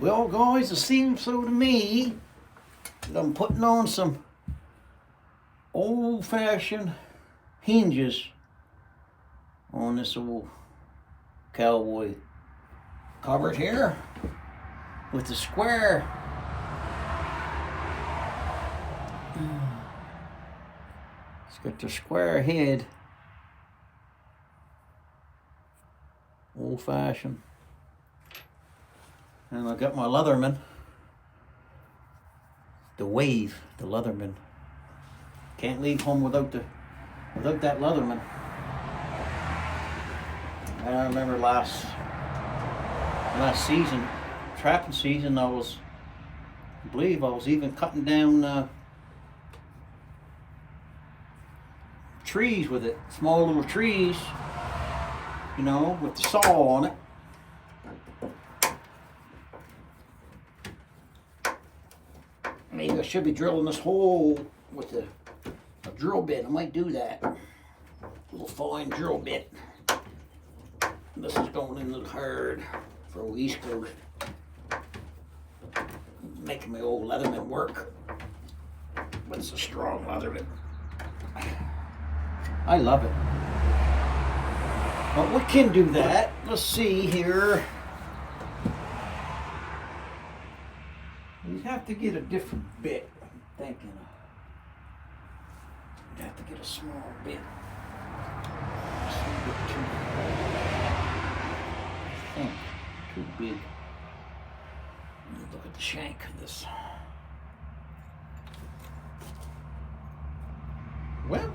Well, guys, it seems so to me that I'm putting on some old-fashioned hinges on this old cowboy cupboard here with the square. It's got the square head, old-fashioned. And I got my Leatherman, the Wave, the Leatherman. Can't leave home without that Leatherman. And I remember last season, trapping season, I believe I was even cutting down trees with it, small little trees, you know, with the saw on it. Maybe I should be drilling this hole with a drill bit. I might do that. A little fine drill bit. This is going in a little hard for the East Coast. Making my old Leatherman work. But it's a strong Leatherman. I love it. But we can do that. Let's see here. You'd have to get a different bit, I'm thinking. You'd have to get a small bit. I think too big. Look at the shank of this. Well,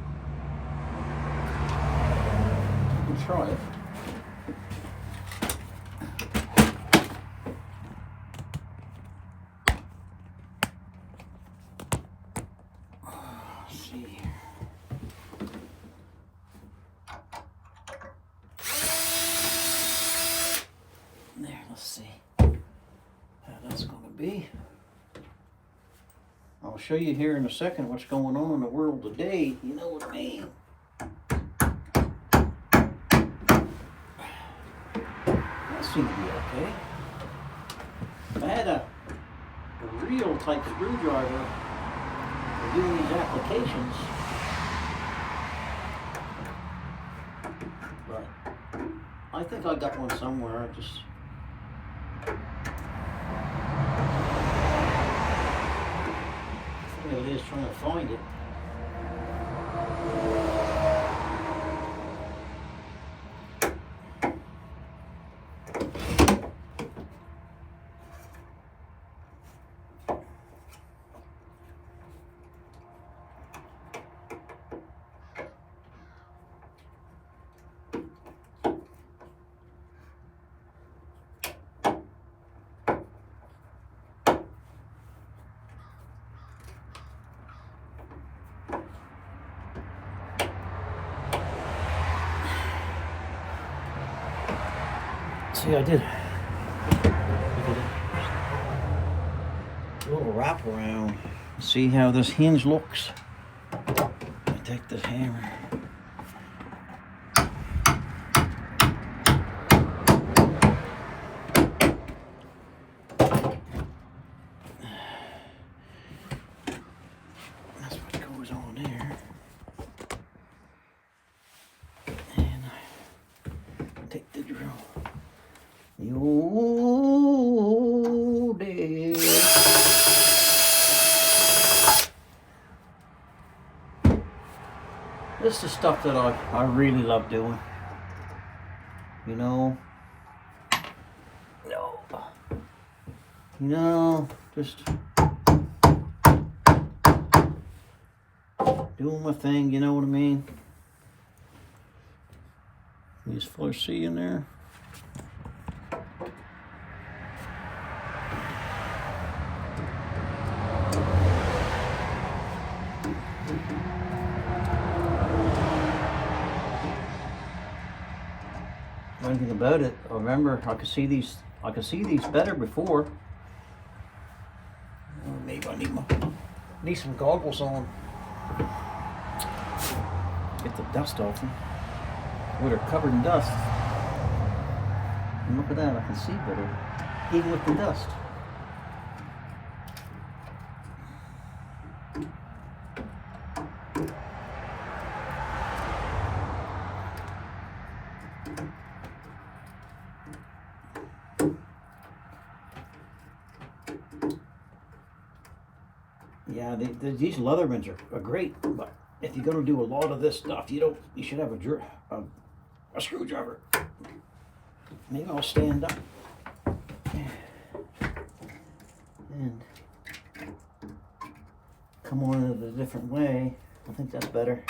we'll try it. Let's see how that's going to be. I'll show you here in a second what's going on in the world today. You know what I mean? That seems to be okay. If I had a real type screwdriver for doing these applications, but I think I got one somewhere. There it is, trying to find it. See, I did a little wrap around. See how this hinge looks? I take this hammer. That's what goes on there. And I take the drill. The old days. This is stuff that I really love doing. You know? No. You know, just doing my thing, you know what I mean? Can you just see in there? One thing about it, I remember I could see these better before. Maybe I need some goggles on. Get the dust off them. Well, they're covered in dust. And look at that, I can see better, even with the dust. Yeah, these Leathermans are great, but if you're gonna do a lot of this stuff, you should have a screwdriver. Maybe I'll stand up and come on it a different way. I think that's better.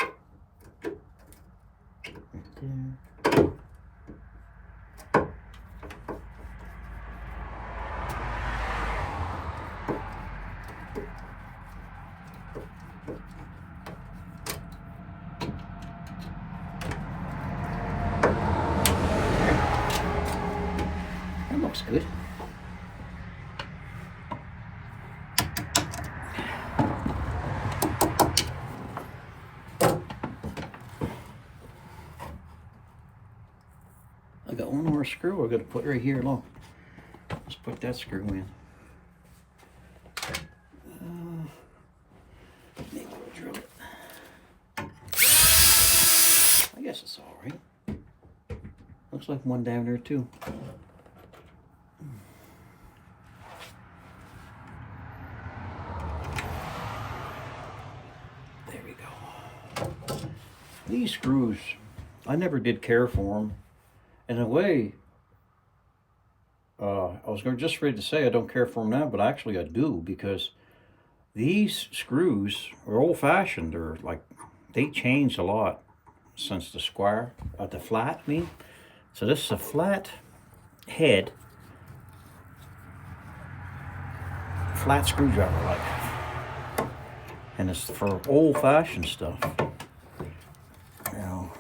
Right there. That looks good. I got one more screw I gotta put right here. Look, let's put that screw in. Maybe we'll drill it. I guess it's all right. Looks like one down there too. There we go. These screws, I never did care for them. In a way, I was just ready to say I don't care for them now, but actually I do, because these screws are old-fashioned. They're like, they changed a lot since the square, the flat, I mean. So this is a flat head, flat screwdriver like, and it's for old-fashioned stuff. You know,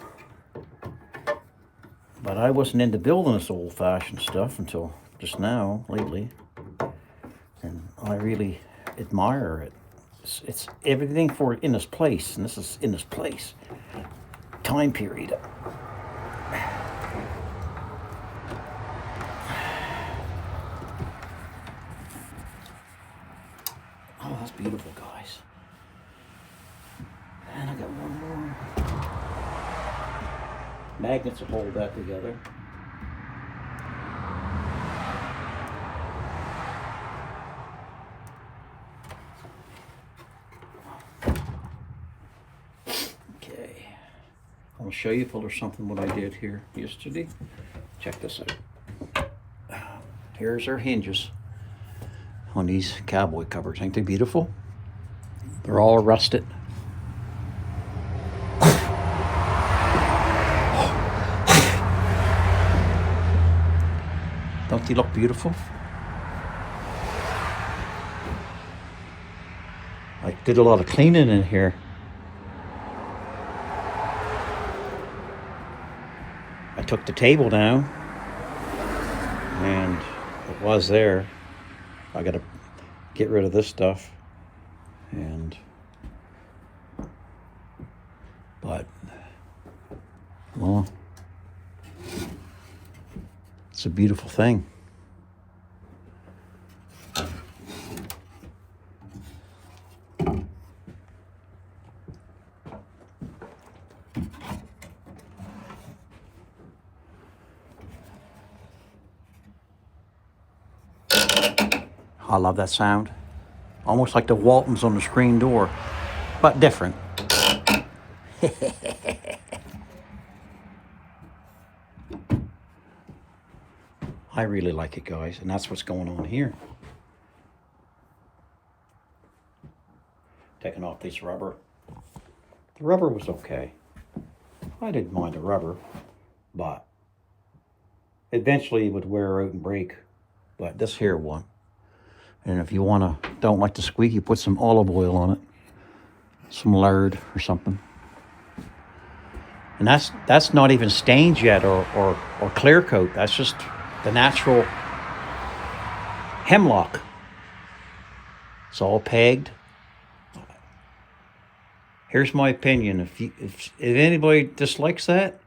but I wasn't into building this old-fashioned stuff until just now, lately, and I really admire it. It's everything for in this place, and this is in this place time period. Oh, that's beautiful, guys. And I got one more. Magnets will hold that together. Okay. I'll show you if there's something what I did here yesterday. Check this out. Here's our hinges on these cowboy covers. Ain't they beautiful? They're all rusted. Don't they look beautiful? I did a lot of cleaning in here. I took the table down, and it was there. I gotta get rid of this stuff, but well, it's a beautiful thing. I love that sound. Almost like the Waltons on the screen door, but different. I really like it, guys, and that's what's going on here. Taking off this rubber. The rubber was okay. I didn't mind the rubber, but eventually it would wear out and break. But this here one. And if you don't like the squeak, you put some olive oil on it. Some lard or something. And that's not even stained yet or clear coat. That's just the natural hemlock. It's all pegged. Here's my opinion. If anybody dislikes that,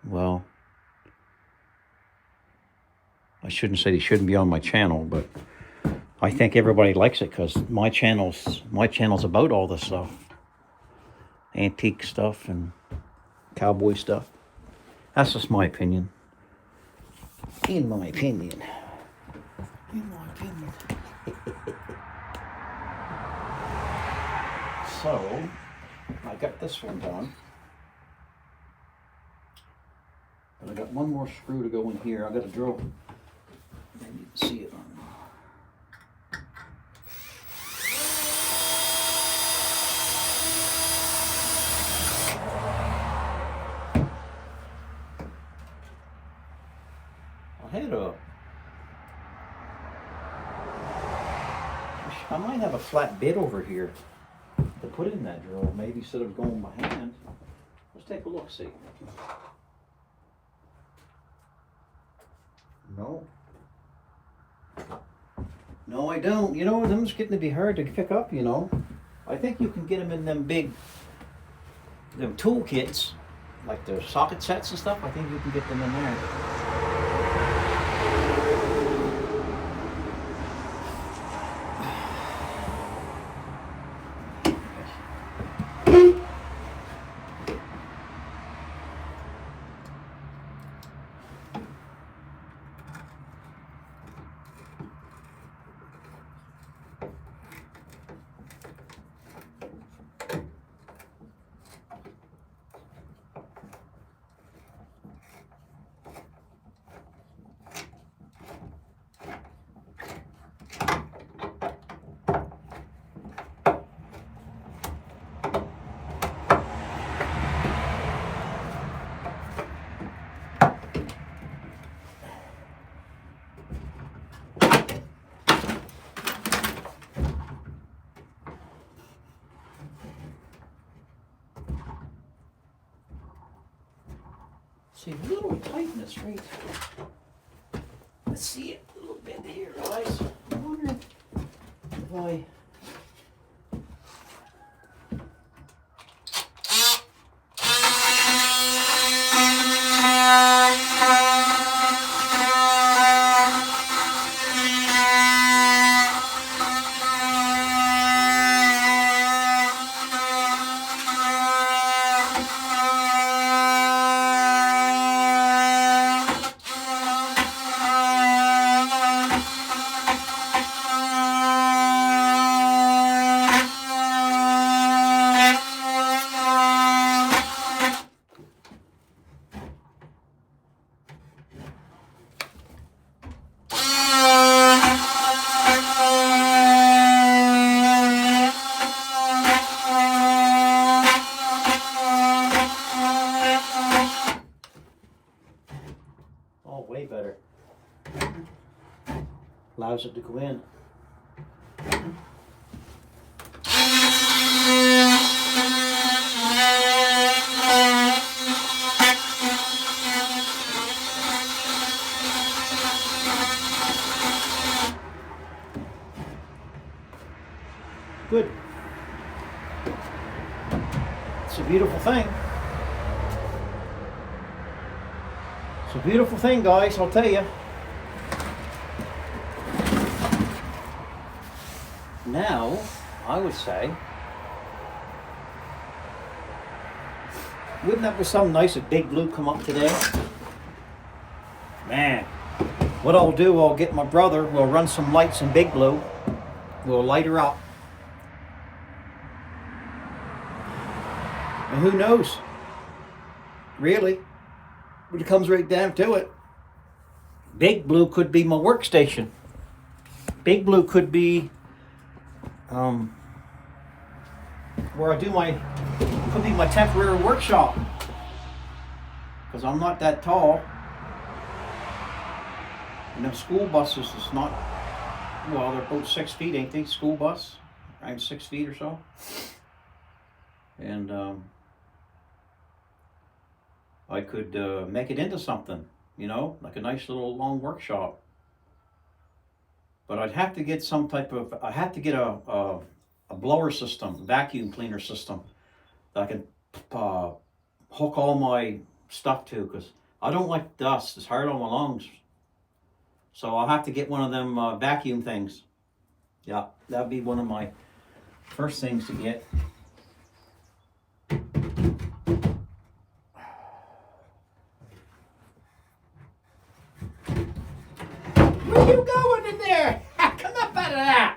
well, I shouldn't say they shouldn't be on my channel, but I think everybody likes it because my channel's about all this stuff. Antique stuff and cowboy stuff. That's just my opinion. In my opinion. So, I got this one done. But I got one more screw to go in here. I got to drill. Maybe you can see it on. I might have a flat bit over here to put in that drill, maybe instead of going by hand. Let's take a look, see. No. No, I don't. You know, them's getting to be hard to pick up, you know. I think you can get them in them big, them tool kits, like the socket sets and stuff. I think you can get them in there. See, a little tightness right. Let's see it a little bit here, guys. I wonder if I. Way better. Allows it to go in. Good. It's a beautiful thing. It's a beautiful thing, guys, I'll tell you. Now, I would say, wouldn't that be something nice if Big Blue come up today? Man, what I'll do, I'll get my brother, we'll run some lights in Big Blue, we'll light her up. And who knows? Really? When it comes right down to it, Big Blue could be my workstation. Big Blue could be where I do could be my temporary workshop. Because I'm not that tall. And them school buses is not, well, they're both 6 feet, ain't they? School bus, around 6 feet or so. And I could make it into something, you know, like a nice little long workshop. But I'd have to get some type of, I have to get a blower system, vacuum cleaner system that I can hook all my stuff to, because I don't like dust. It's hard on my lungs. So I'll have to get one of them vacuum things. Yeah, that'd be one of my first things to get. Where you going in there? Come up out of that.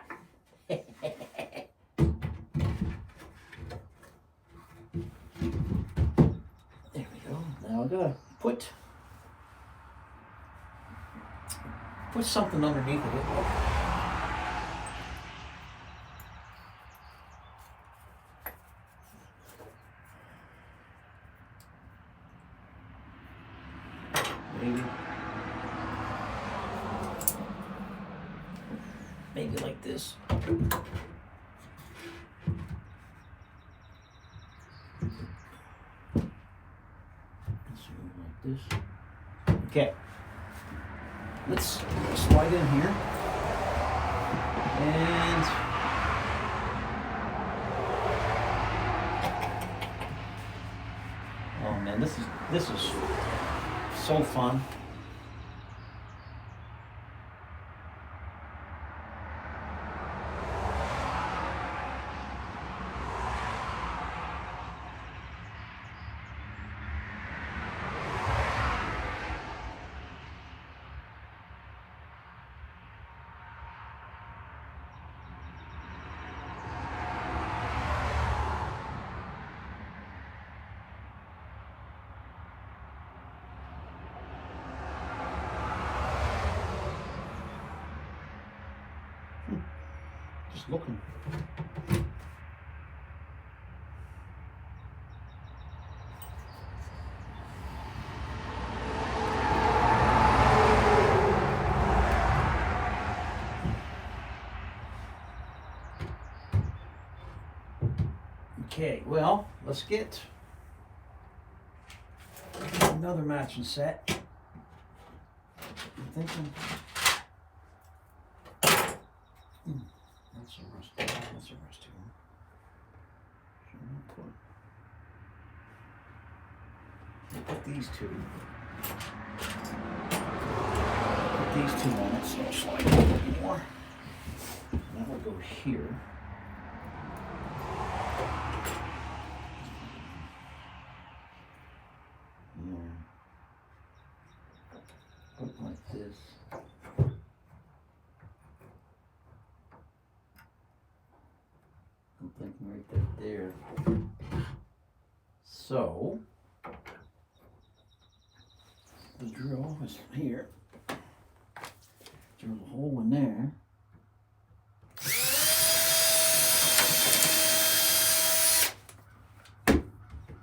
Put something underneath it. Maybe like this. Like this. Okay. Let's slide in here. And oh man, this is so fun. Just looking. Okay, well, let's get another matching set. I'm thinking. That's a rusty. That's a rusty one. So we'll put these two. Put these two on it, so I'll slide a little bit more. That will go here. Put it like this. I'm thinking right there. So the drill is here. Drill a hole in there.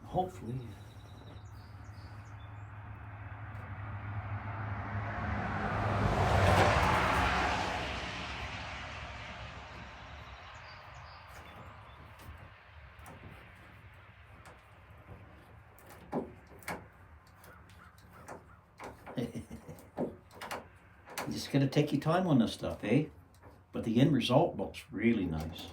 Hopefully. You just gotta take your time on this stuff, eh? But the end result looks really nice.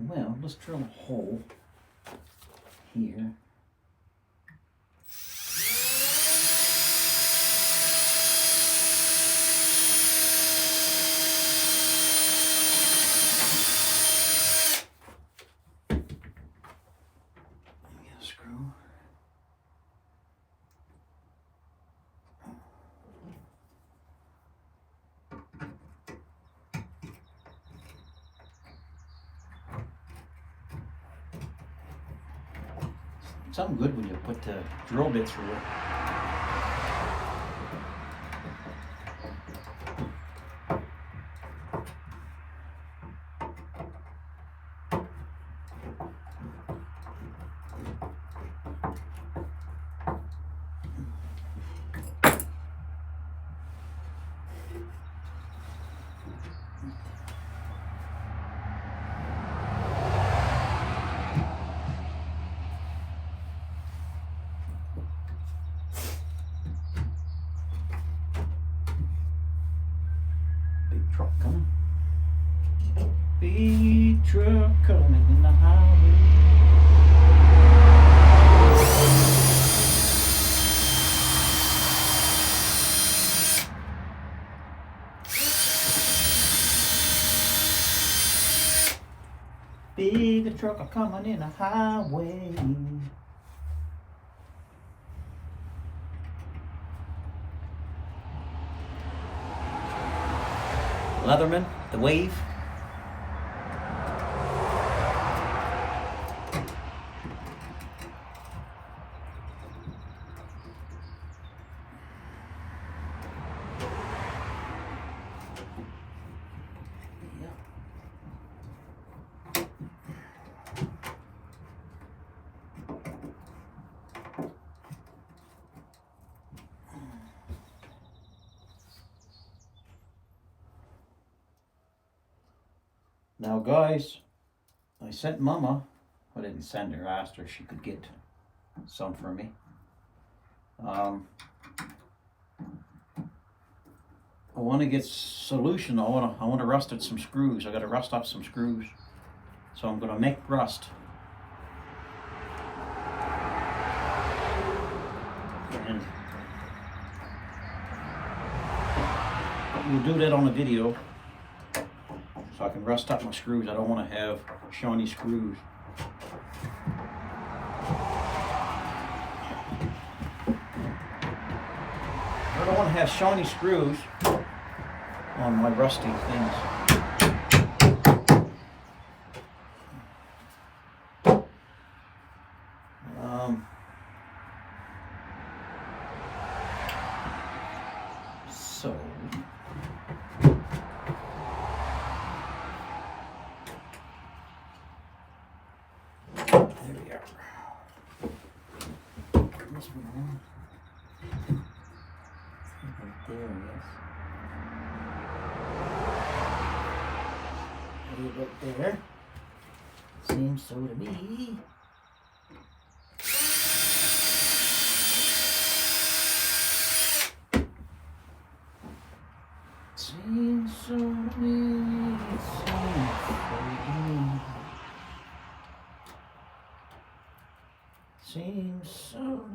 Well, let's drill a hole here. Get a screw. Something good when you put the drill bit through it. Truck coming. Big truck coming in the highway. Big truck a coming in the highway. Leatherman, the Wave. Now guys, I sent Mama, I didn't send her, I asked her if she could get some for me. I want to get solution. I want to rust some screws. I got to rust off some screws. So I'm going to make rust. And we'll do that on a video. So I can rust up my screws. I don't want to have shiny screws. I don't want to have shiny screws on my rusty things. So there we are. This one. Right there, yes. Right there. Seems so to me. Seems so to me. Seems so to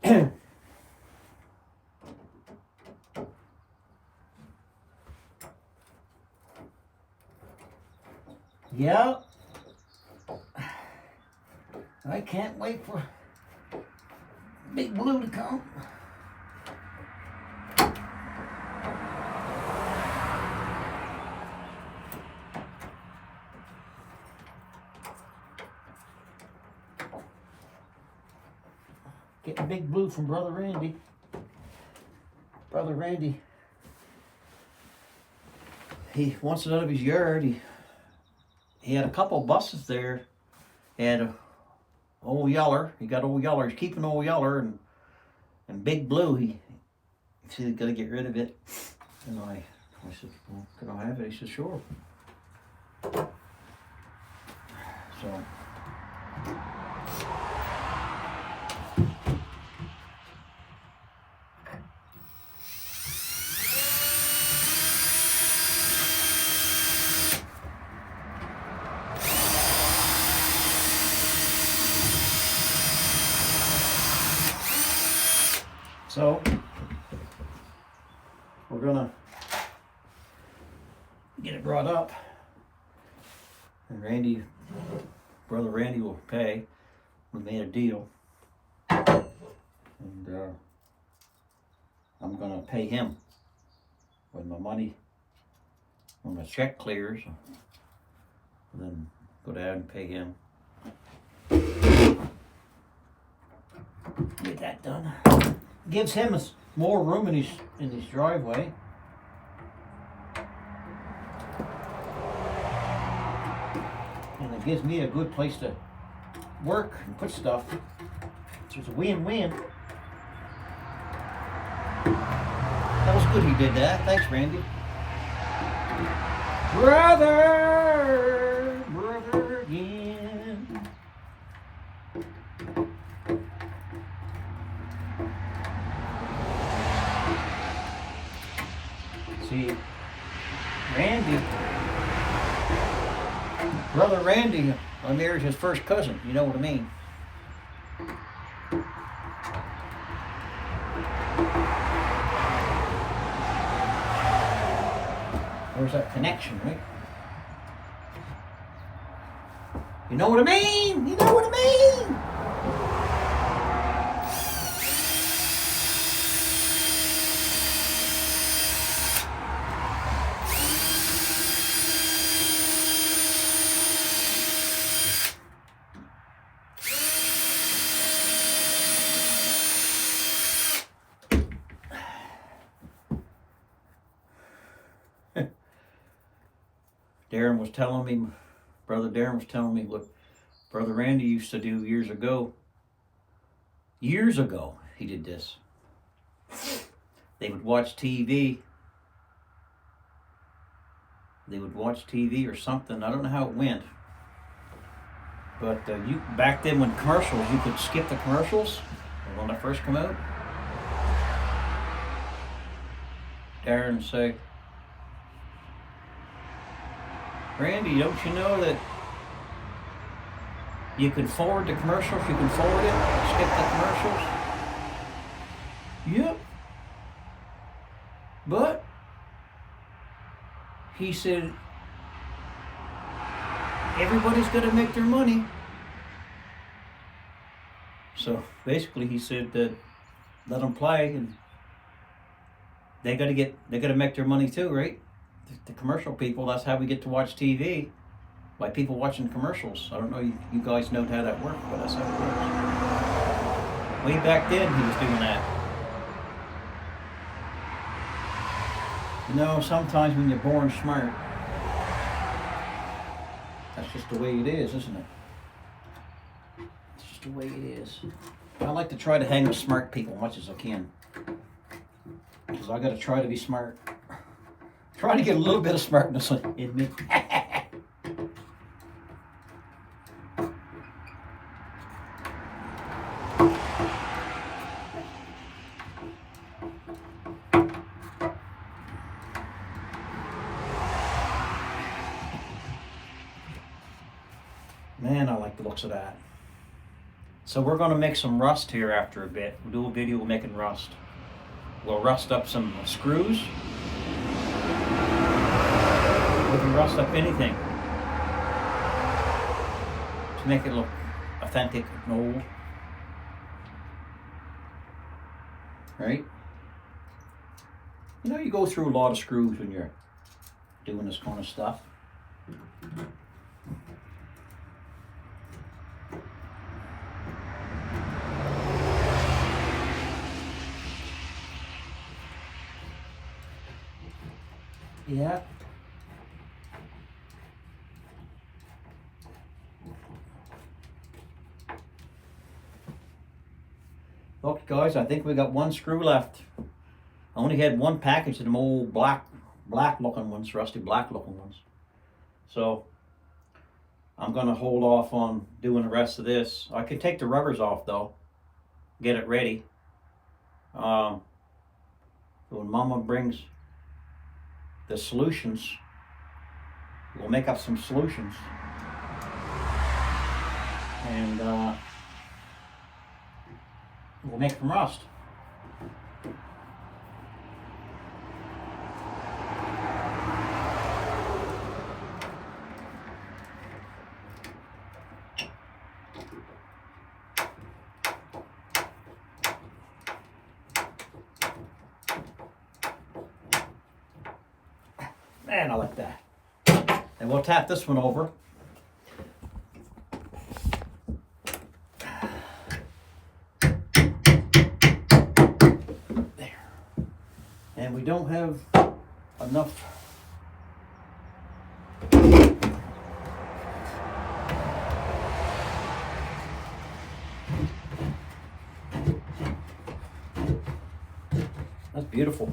me. Yeah, I can't wait for Big Blue to come. Getting Big Blue from Brother Randy. Brother Randy, he wants it out of his yard. He had a couple buses there. He had Old Yeller. He got Old Yeller. He's keeping Old Yeller and Big Blue. He said he's got to get rid of it. And I said, well, can I have it? He said, sure. So. So, we're gonna get it brought up, and Brother Randy will pay. We made a deal, and I'm gonna pay him when my money, when the check clears, then go down and pay him. Get that done. Gives him more room in his driveway. And it gives me a good place to work and put stuff. So it's a win-win. That was good he did that. Thanks, Randy. Brother again. See, Brother Randy, I married his first cousin, you know what I mean. There's that connection, right? You know what I mean? You know what I mean? Darren was telling me, Brother Darren was telling me what Brother Randy used to do years ago. Years ago, he did this. They would watch TV. They would watch TV or something. I don't know how it went. But you back then when commercials, you could skip the commercials when they first come out. Darren would say, Randy, don't you know that you can forward the commercials? You can forward it, skip the commercials. Yep. But he said, everybody's got to make their money. So basically, he said that let them play, and they got to make their money too, right? The commercial people. That's how we get to watch TV. By people watching commercials. I don't know you guys know how that works, but that's how it works. Way back then, he was doing that. You know, sometimes when you're born smart, that's just the way it is, isn't it? It's just the way it is. I like to try to hang with smart people as much as I can. Because I got to try to be smart. Try to get a little bit of smartness in me. Man, I like the looks of that. So we're going to make some rust here after a bit. We'll do a video of making rust. We'll rust up some screws. We can rust up anything to make it look authentic and old. Right? You know, you go through a lot of screws when you're doing this kind of stuff. Yeah. Look, guys, I think we got one screw left. I only had one package of them old black looking ones, rusty black looking ones. So I'm going to hold off on doing the rest of this. I could take the rubbers off though, get it ready. So when Mama brings the solutions, we'll make up some solutions. And we'll make some rust. Man, I like that. And we'll tap this one over. There. And we don't have enough. That's beautiful.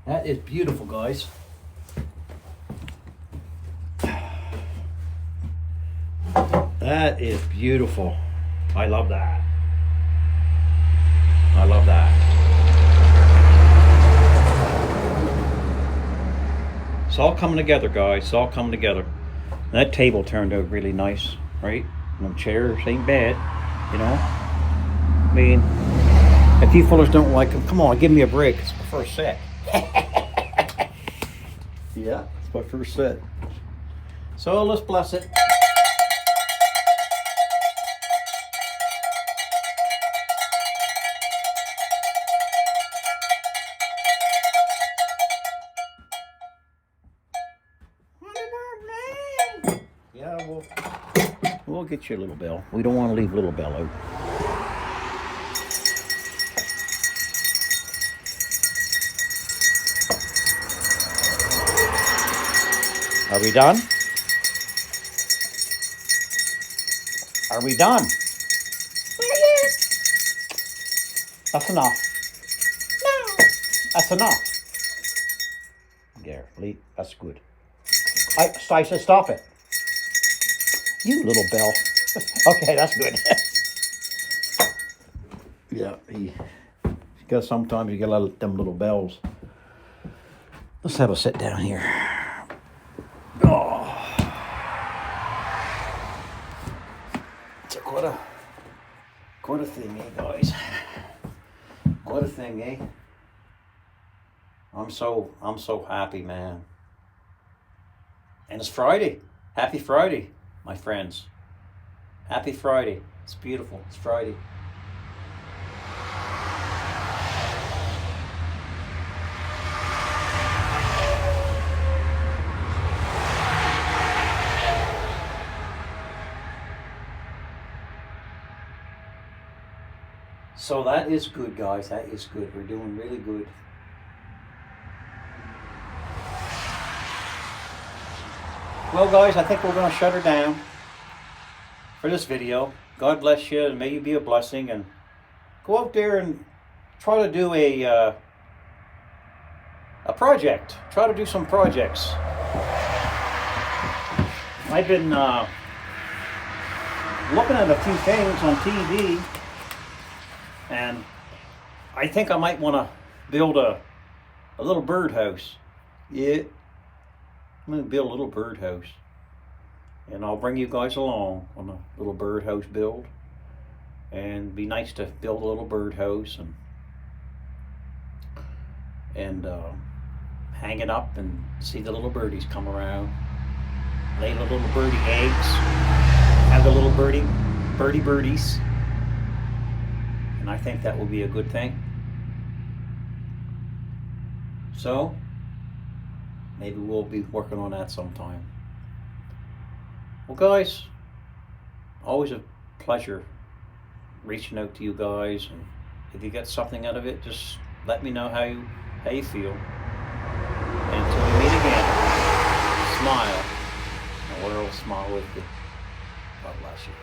That is beautiful, guys. That is beautiful. I love that. I love that. It's all coming together, guys. It's all coming together. That table turned out really nice, right? And them chairs ain't bad, you know? I mean, if you fellas don't like them, come on, give me a break. It's my first set. Yeah, it's my first set. So let's bless it. we'll get you a little bell. We don't want to leave little bell out. Are we done? Are we done? That's enough. No. That's enough. There, Lee, that's good. I said stop it. You little bell. Okay, that's good. Yeah, because sometimes you get a lot of them little bells. Let's have a sit down here. Oh. It's quite a thing, eh, guys? Quite a thing, eh? I'm so happy, man. And it's Friday. Happy Friday, my friends. Happy Friday. It's beautiful. It's Friday. So that is good, guys. That is good. We're doing really good. Well, guys, I think we're going to shut her down for this video. God bless you, and may you be a blessing. And go out there and try to do a project. Try to do some projects. I've been looking at a few things on TV. And I think I might want to build a little birdhouse. Yeah, I'm going to build a little birdhouse. And I'll bring you guys along on a little birdhouse build. And it'd be nice to build a little birdhouse and hang it up and see the little birdies come around. Lay the little birdie eggs. Have the little birdies. And I think that will be a good thing. So, maybe we'll be working on that sometime. Well, guys, always a pleasure reaching out to you guys. And if you get something out of it, just let me know how you feel. And until we meet again, smile. And the world will smile with you. God bless you.